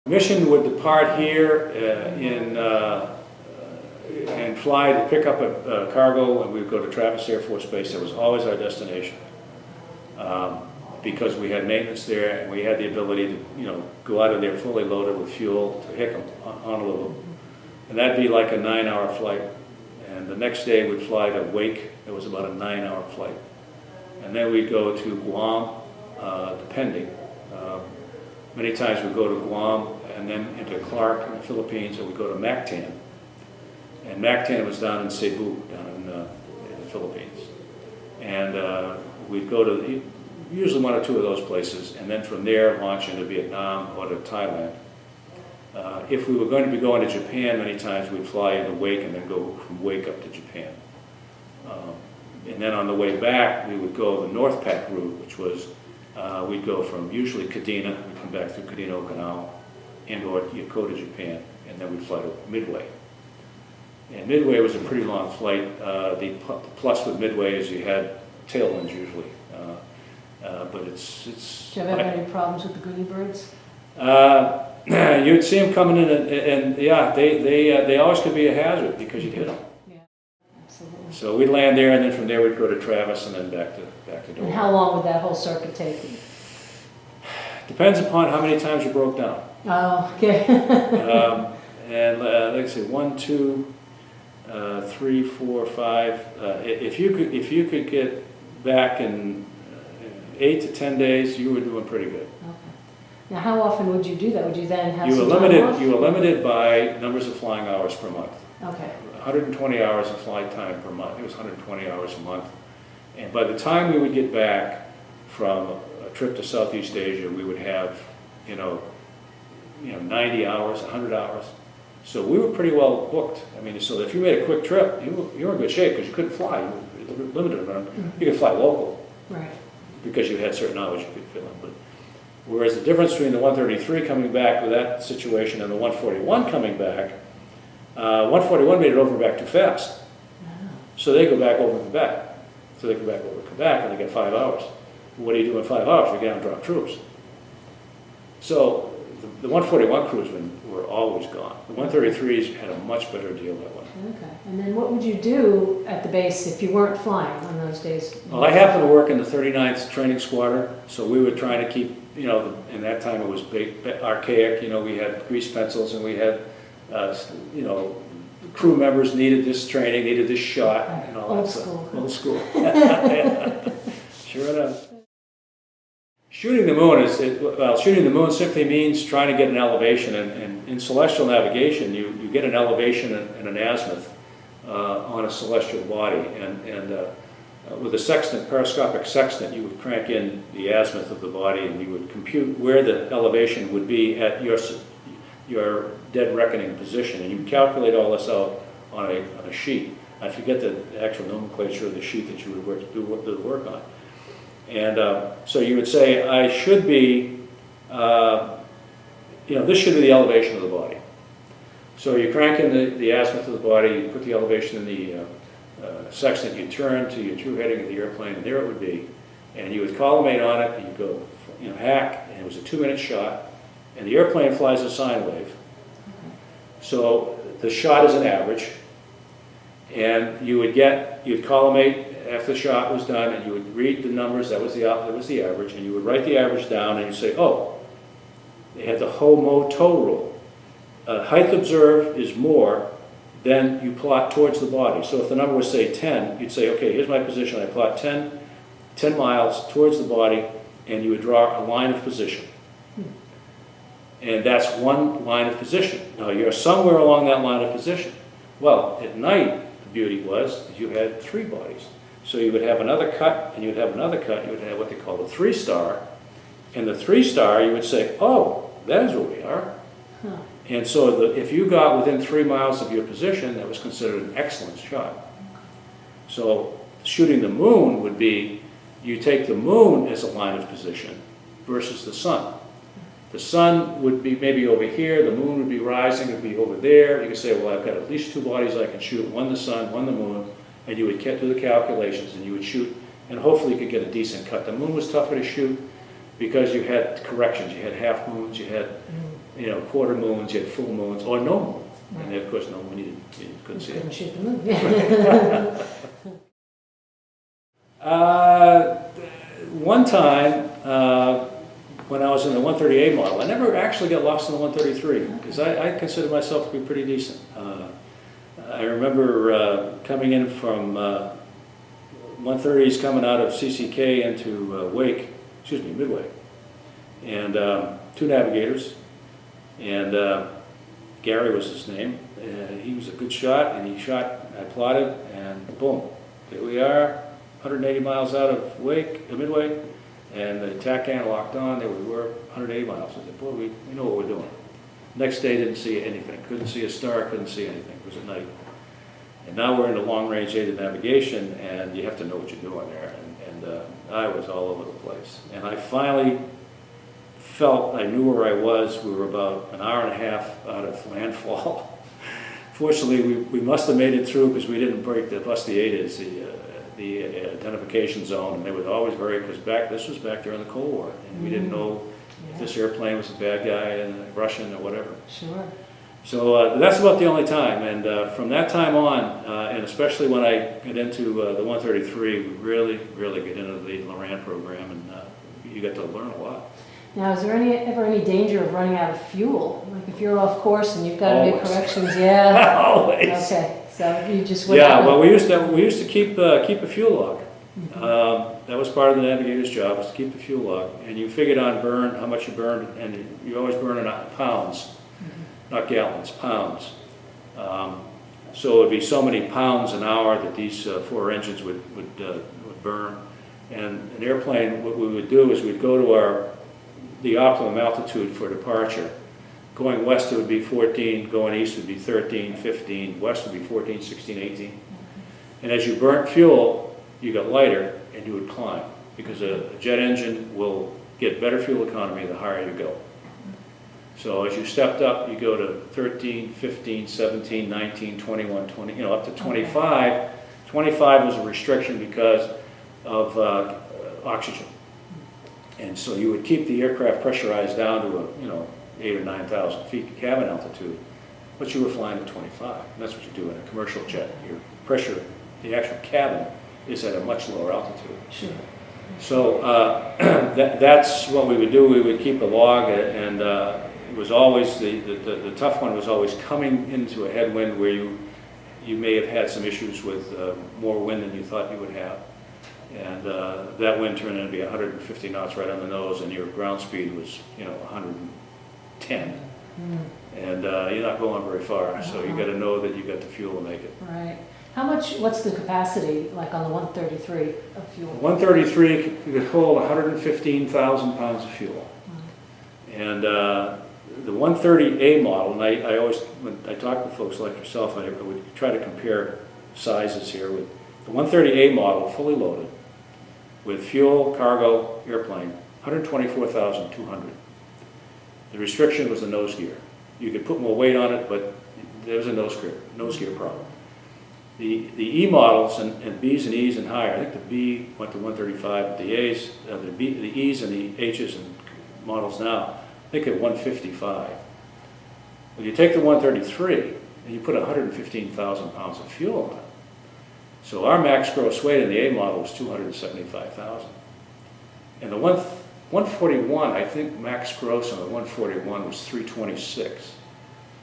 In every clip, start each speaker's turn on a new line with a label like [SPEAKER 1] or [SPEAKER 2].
[SPEAKER 1] The mission would depart here and fly to pick up a cargo, and we would go to Travis Air Force Base. That was always our destination because we had maintenance there, and we had the ability to, go out of there fully loaded with fuel to Hickam, Honolulu, and that'd be like a 9-hour flight. And the next day we'd fly to Wake. It was about a 9-hour flight, and then we'd go to Guam, depending. Many times we'd go to Guam and then into Clark in the Philippines, or we'd go to Mactan. And Mactan was down in Cebu, down in the Philippines. And we'd go to usually one or two of those places, and then from there launch into Vietnam or to Thailand. If we were going to be going to Japan, many times we'd fly into Wake and then go from Wake up to Japan. And then on the way back, we would go the North Pac route, which was we'd go from usually Kadena, we'd come back through Kadena, Okinawa, and or Yokota, Japan, and then we'd fly to Midway. And Midway was a pretty long flight. The plus with Midway is you had tailwinds usually, but it's.
[SPEAKER 2] Do you ever have any problems with the Goody Birds?
[SPEAKER 1] You'd see them coming in, and yeah, they always could be a hazard because you'd hit them.
[SPEAKER 2] Yeah, absolutely.
[SPEAKER 1] So we'd land there, and then from there we'd go to Travis, and then back to Dover.
[SPEAKER 2] And how long would that whole circuit take you?
[SPEAKER 1] Depends upon how many times you broke down.
[SPEAKER 2] Oh, okay.
[SPEAKER 1] And like I say, 1, 2, 3, 4, 5. If you could get back in 8 to 10 days, you were doing pretty good.
[SPEAKER 2] Okay. Now, how often would you do that? Would you then have
[SPEAKER 1] You were
[SPEAKER 2] some time off?
[SPEAKER 1] limited. You were limited by numbers of flying hours per month.
[SPEAKER 2] Okay.
[SPEAKER 1] 120 hours of flight time per month. It was 120 hours a month. And by the time we would get back from a trip to Southeast Asia, we would have, 90 hours, 100 hours. So we were pretty well booked. I mean, so if you made a quick trip, you were in good shape because you couldn't fly. You were limited around. You could fly local.
[SPEAKER 2] Right.
[SPEAKER 1] Because you had certain hours you could fill in. But whereas the difference between the 133 coming back with that situation and the 141 coming back, 141 made it over and back too fast.
[SPEAKER 2] Oh.
[SPEAKER 1] So they go back over and back. So they go back over and back, and they get 5 hours. What do you do in 5 hours? You get out and drop troops. So the 141 crews were always gone. The 133s had a much better deal that way.
[SPEAKER 2] Okay. And then what would you do at the base if you weren't flying on those days?
[SPEAKER 1] Well, I happened to work in the 39th Training Squadron, so we were trying to keep, in that time it was big, archaic, we had grease pencils, and we had, crew members needed this training, needed this shot, and all
[SPEAKER 2] Old
[SPEAKER 1] that stuff.
[SPEAKER 2] school.
[SPEAKER 1] Old school. Sure enough. Shooting the moon shooting the moon simply means trying to get an elevation, and in celestial navigation, you get an elevation and an azimuth on a celestial body, and with a sextant, periscopic sextant, you would crank in the azimuth of the body, and you would compute where the elevation would be at your dead reckoning position, and you would calculate all this out on a sheet. I forget the actual nomenclature of the sheet that you would do the work on. And so you would say, I should be, this should be the elevation of the body. So you crank in the azimuth of the body, you put the elevation in the sextant, you turn to your true heading of the airplane, and there it would be. And you would collimate on it, and you go, hack, and it was a 2-minute shot, and the airplane flies a sine wave. So the shot is an average, and you'd collimate after the shot was done, and you would read the numbers. That was the average, and you would write the average down, and you'd say, oh, they had the Ho-Mo-To rule. Height observed is more than you plot towards the body. So if the number was, say, 10, you'd say, okay, here's my position. I plot 10 miles towards the body, and you would draw a line of position. And that's one line of position. Now, you're somewhere along that line of position. Well, at night, the beauty was that you had 3 bodies. So you would have another cut, and you'd have another cut, you would have what they call the 3-star. And the 3-star, you would say, oh, that is where we are.
[SPEAKER 2] Huh.
[SPEAKER 1] And so if you got within 3 miles of your position, that was considered an excellent shot. So shooting the moon would be, you take the moon as a line of position versus the sun. The sun would be maybe over here, the moon would be rising, it would be over there. You could say, well, I've got at least 2 bodies I can shoot, one the sun, one the moon, and you would do the calculations, and you would shoot, and hopefully you could get a decent cut. The moon was tougher to shoot because you had corrections. You had half moons, you had you know, quarter moons, you had full moons, or no moon. And then, of course, no moon, you couldn't see
[SPEAKER 2] Couldn't
[SPEAKER 1] it.
[SPEAKER 2] shoot the moon.
[SPEAKER 1] One time, when I was in the 130A model, I never actually got lost in the 133, because I consider myself to be pretty decent. I remember coming in from 130s coming out of CCK into Midway, and two navigators, and Gary was his name. He was a good shot, and he shot, I plotted, and boom, there we are, 180 miles out of Midway, and the TACAN locked on, there we were, 180 miles. I said, boy, we know what we're doing. Next day, didn't see anything, couldn't see a star, couldn't see anything, it was at night. And now we're into long-range aided navigation, and you have to know what you're doing there, and I was all over the place. And I finally felt I knew where I was. We were about an hour and a half out of landfall. Fortunately, we must have made it through because we didn't bust the AIDAs, the identification zone, and they were always because this was back during the Cold War, and we didn't know if this airplane was a bad guy and Russian or whatever.
[SPEAKER 2] Sure.
[SPEAKER 1] So that's about the only time, and from that time on, and especially when I get into the 133, we really get into the Loran program, and you get to learn a lot.
[SPEAKER 2] Now, is there ever any danger of running out of fuel? Like if you're off course and you've got to make corrections? Yeah.
[SPEAKER 1] Always.
[SPEAKER 2] Okay, so you just went
[SPEAKER 1] Yeah, well, we used to keep a fuel log. That was part of the navigator's job, was to keep the fuel log, and you figured on burn, how much you burned, and you always burn in pounds, not gallons, pounds. So it would be so many pounds an hour that these four engines would burn. And an airplane, what we would do is we'd go to the optimum altitude for departure. Going west it would be 14, going east would be 13, 15, west would be 14, 16, 18. And as you burnt fuel, you got lighter and you would climb, because a jet engine will get better fuel economy the higher you go. So as you stepped up, you go to 13, 15, 17, 19, 21, 20, up to 25. 25 was a restriction because of oxygen. And so you would keep the aircraft pressurized down to 8,000 or 9,000 feet cabin altitude, but you were flying at 25. And that's what you do in a commercial jet. Your pressure, the actual cabin, is at a much lower altitude.
[SPEAKER 2] Sure.
[SPEAKER 1] So that's what we would do. We would keep a log, and it was always, the tough one was always coming into a headwind where you may have had some issues with more wind than you thought you would have. And that wind turned out to be 150 knots right on the nose, and your ground speed was 110. And you're not going very far, so you got to know that you got the fuel to make it.
[SPEAKER 2] Right. What's the capacity like on the 133 of fuel?
[SPEAKER 1] 133 could hold 115,000 pounds of fuel. And the 130A model, and I always, when I talk with folks like yourself, I would try to compare sizes here with the 130A model, fully loaded, with fuel, cargo, airplane, 124,200. The restriction was the nose gear. You could put more weight on it, but there was a nose gear problem. The E models and Bs and Es and higher, I think the B went to 135, but the A's, the E's and the H's and models now, I think at 155. When you take the 133 and you put 115,000 pounds of fuel on it, so our max gross weight in the A model was 275,000. And the 141, I think max gross on the 141 was 326.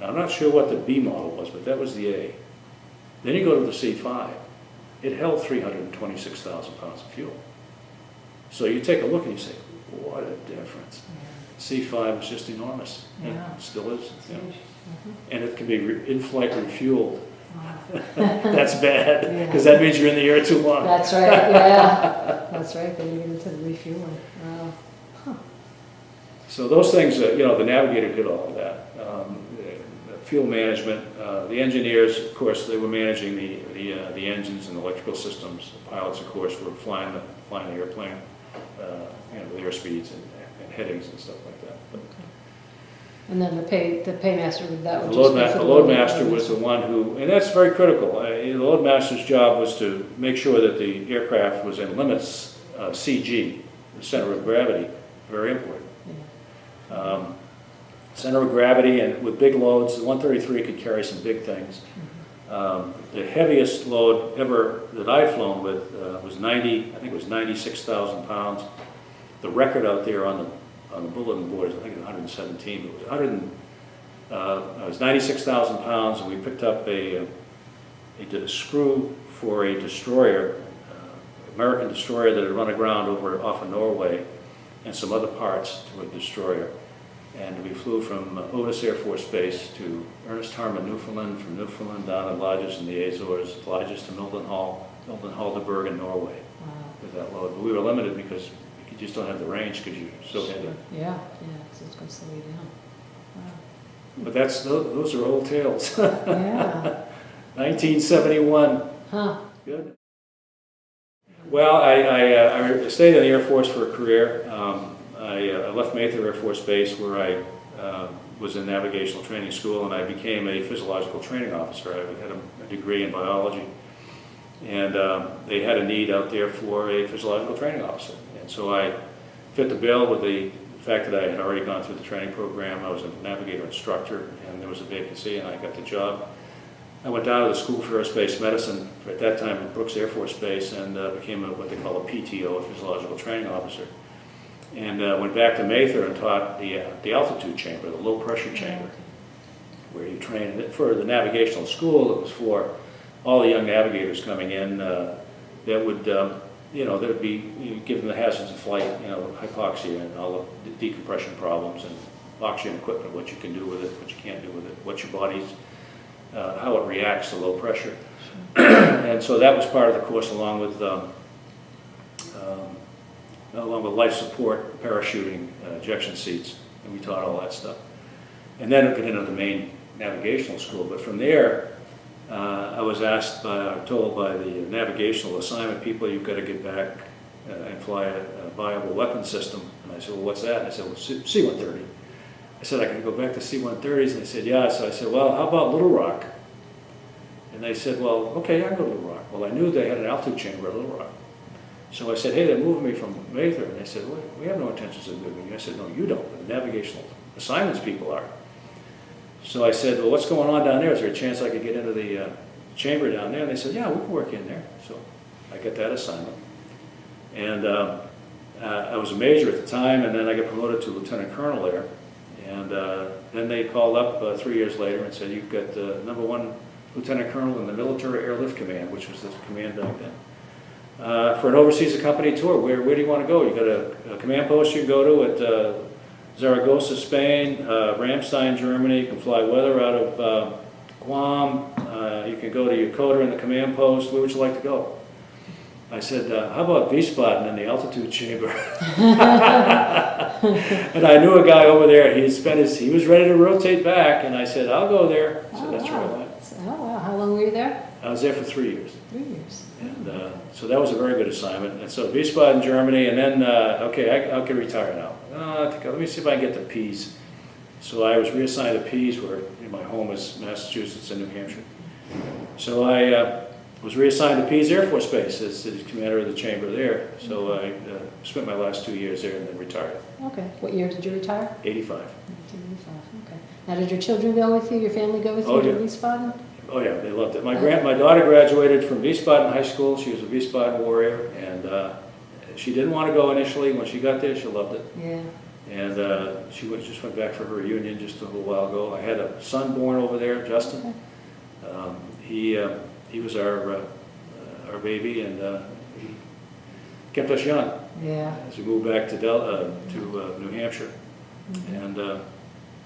[SPEAKER 1] Now, I'm not sure what the B model was, but that was the A. Then you go to the C5. It held 326,000 pounds of fuel. So you take a look and you say, what a difference. C5 was just enormous. And it still is. And it can be in-flight refueled. That's bad, because that means you're in the air too long.
[SPEAKER 2] That's right, yeah. That's right, then you get into the refueling. Wow. Huh.
[SPEAKER 1] So those things, the Navigator did all of that. Fuel management, the engineers, of course, they were managing the engines and the electrical systems. The pilots, of course, were flying the airplane, with air speeds and headings and stuff like that. But,
[SPEAKER 2] and then the paymaster with that would
[SPEAKER 1] the loadmaster was the one who, and that's very critical. The loadmaster's job was to make sure that the aircraft was in limits, CG, the center of gravity, very important. center of gravity, and with big loads. The 133 could carry some big things. The heaviest load ever that I've flown with was 90, I think it was 96,000 pounds. The record out there on the bulletin board is, I think, 117. But it was 96,000 pounds, and we picked up a screw for a destroyer, American destroyer that had run aground off of Norway, and some other parts to a destroyer. And we flew from Otis Air Force Base to Ernest Harmon, Newfoundland, from Newfoundland down to Lodges in the Azores, Lodges to Mildenhall to Bergen, Norway, with that load. But we were limited because you just don't have the range because you're so heavy.
[SPEAKER 2] Yeah, so it's going to slow you down. Wow.
[SPEAKER 1] But those are old tales.
[SPEAKER 2] Yeah.
[SPEAKER 1] 1971.
[SPEAKER 2] Huh.
[SPEAKER 1] Good. Well, I stayed in the Air Force for a career. I left Mather Air Force Base, where I was in navigational training school, and I became a physiological training officer. I had a degree in biology, and they had a need out there for a physiological training officer. And so I fit the bill with the fact that I had already gone through the training program. I was a Navigator instructor, and there was a vacancy, and I got the job. I went down to the School for Aerospace Medicine, at that time at Brooks Air Force Base, and became what they call a PTO, a physiological training officer. And went back to Mather and taught the altitude chamber, the low pressure chamber, where you train. For the navigational school, it was for all the young navigators coming in that would, that would be given the hazards of flight, hypoxia and all the decompression problems and oxygen equipment, what you can do with it, what you can't do with it, what your body's, how it reacts to low pressure. And so that was part of the course, along with life support, parachuting, ejection seats, and we taught all that stuff. And then I got into the main navigational school. But from there, I was told by the navigational assignment people, you've got to get back and fly a viable weapon system. And I said, well, what's that? And I said, well, C-130. I said, I can go back to C-130s? And they said, yeah. So I said, well, how about Little Rock? And they said, well, okay, I go to Little Rock. Well, I knew they had an altitude chamber at Little Rock. So I said, hey, they're moving me from Mather. And they said, well, we have no intentions of moving you. I said, no, you don't, but the navigational assignments people are. So I said, well, what's going on down there? Is there a chance I could get into the chamber down there? And they said, yeah, we can work in there. So I got that assignment. And I was a major at the time, and then I got promoted to lieutenant colonel there. And then they called up 3 years later and said, you've got #1 lieutenant colonel in the Military Airlift Command, which was the command back then. For an overseas accompanied tour, where do you want to go? You got a command post you can go to at Zaragoza, Spain, Ramstein, Germany. You can fly weather out of Guam. You can go to Yokota in the command post. Where would you like to go? I said, how about Wiesbaden in the altitude chamber? And I knew a guy over there. He was ready to rotate back, and I said, I'll go there. So that's where I went.
[SPEAKER 2] Oh, wow. How long were you there?
[SPEAKER 1] I was there for 3 years.
[SPEAKER 2] 3 years.
[SPEAKER 1] And so that was a very good assignment. And so Wiesbaden, Germany, and then, okay, I can retire now. Let me see if I can get to Pease. So I was reassigned to Pease, where my home is Massachusetts and New Hampshire. So I was reassigned to Pease Air Force Base as the commander of the chamber there. So I spent my last 2 years there and then retired.
[SPEAKER 2] Okay. What year did you retire?
[SPEAKER 1] 85.
[SPEAKER 2] 1985. Okay. Now, did your children go with you? Your family go with you to Wiesbaden?
[SPEAKER 1] Oh yeah, they loved it. My daughter graduated from Wiesbaden High School. She was a Wiesbaden warrior, and she didn't want to go initially. When she got there, she loved it.
[SPEAKER 2] Yeah.
[SPEAKER 1] And she just went back for her reunion just a little while ago. I had a son born over there, Justin. Okay. He was our baby, and he kept us young.
[SPEAKER 2] Yeah.
[SPEAKER 1] As we moved back to New Hampshire, and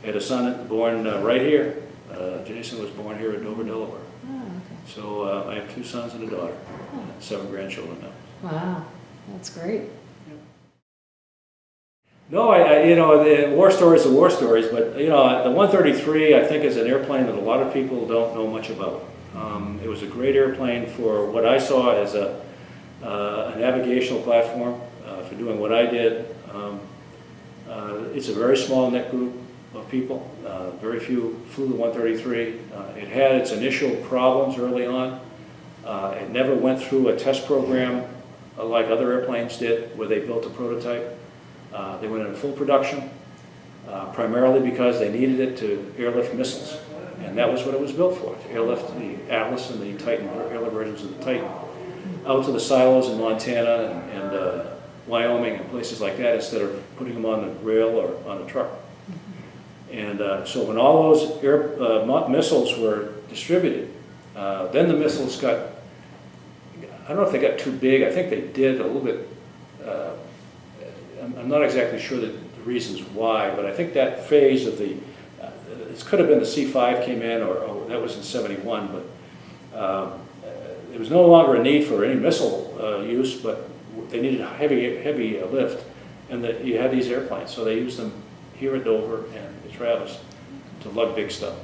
[SPEAKER 1] had a son born right here. Jason was born here in Dover, Delaware.
[SPEAKER 2] Oh, okay.
[SPEAKER 1] So I have 2 sons and a daughter, and 7 grandchildren now.
[SPEAKER 2] Wow, that's great.
[SPEAKER 1] No, the war stories are war stories, but the 133 I think is an airplane that a lot of people don't know much about. It was a great airplane for what I saw as a navigational platform for doing what I did. It's a very small net group of people. Very few flew the 133. It had its initial problems early on. It never went through a test program like other airplanes did, where they built a prototype. They went into full production. primarily because they needed it to airlift missiles. And that was what it was built for, to airlift the Atlas and the Titan, airlift versions of the Titan, out to the silos in Montana and Wyoming and places like that, instead of putting them on the rail or on a truck. And so when all those missiles were distributed, then the missiles got, I don't know if they got too big. I think they did a little bit. I'm not exactly sure the reasons why, but I think that phase of the, it could have been the C-5 came in, or that was in '71, but there was no longer a need for any missile use, but they needed heavy lift, and that you had these airplanes, so they used them here at Dover and at Travis to lug big stuff.